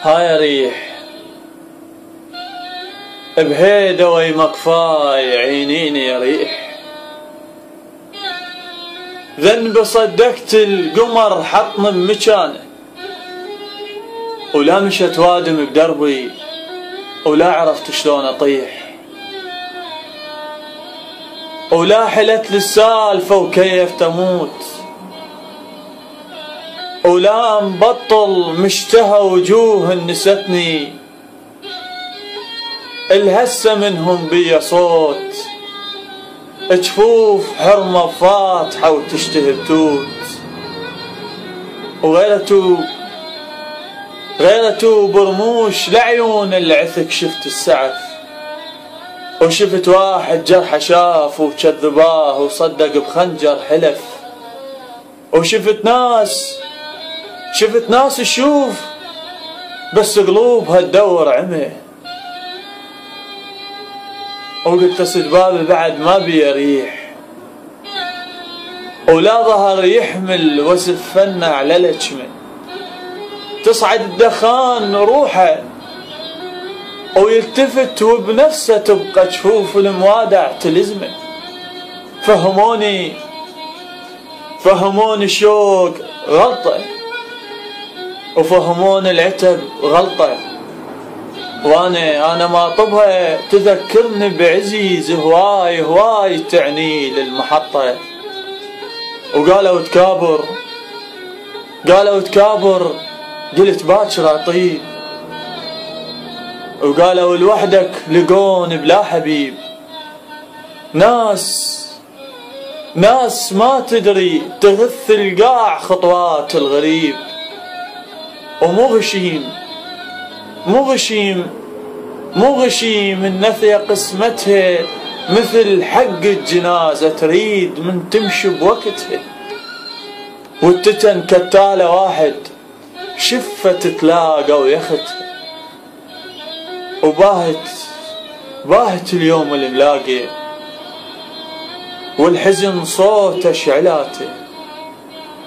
هاي ريح بهيدا وي مكفاي عينيني يا ريح، ذنب صدقت القمر حطني بمكانه، ولا مشت وادم بدربي ولا عرفت شلون اطيح، ولا حلت للسالفة وكيف تموت، ولا مبطل مشتهى وجوه نستني، الهسه منهم بيا صوت، جفوف حرمة فاتحة وتشتهي بتوت، غيرته برموش لعيون العثك شفت السعف، وشفت واحد جرحه شاف وكذباه وصدق بخنجر حلف، وشفت ناس تشوف بس قلوبها تدور عمي، وقلت سدبابي بعد ما بي ريح، ولا ظهر يحمل وسف فنه على لجمه، تصعد الدخان روحه ويلتفت وبنفسه تبقى جفوف الموادع تلزمه. فهموني الشوق غلطه، وفهموني العتب غلطه، وانا ما طبها تذكرني بعزيز هواي تعني للمحطة، وقالوا تكابر قلت باكر اطيب، وقالوا لوحدك لقون بلا حبيب، ناس ما تدري تغث القاع خطوات الغريب، مو غشيم النثية قسمتها، مثل حق الجنازة تريد من تمشي بوقتها، والتتن كتالة واحد شفة تتلاقى ويختها، وباهت اليوم الملاقي، والحزن صوته شعلاته،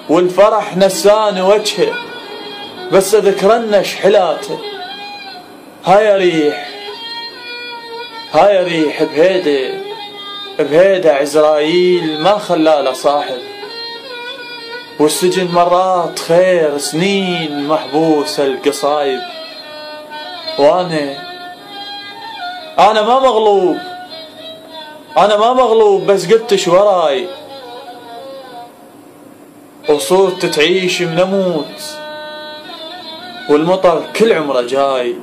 والفرح نسان وجهه بس ذكرنا شحلاته. هاي ريح بهيدا عزرايل ما خلاله صاحب، والسجن مرات خير سنين محبوس القصايب، وانا ما مغلوب بس قلت شو وراي، وصوت تعيش من اموت، والمطر كل عمره جاي.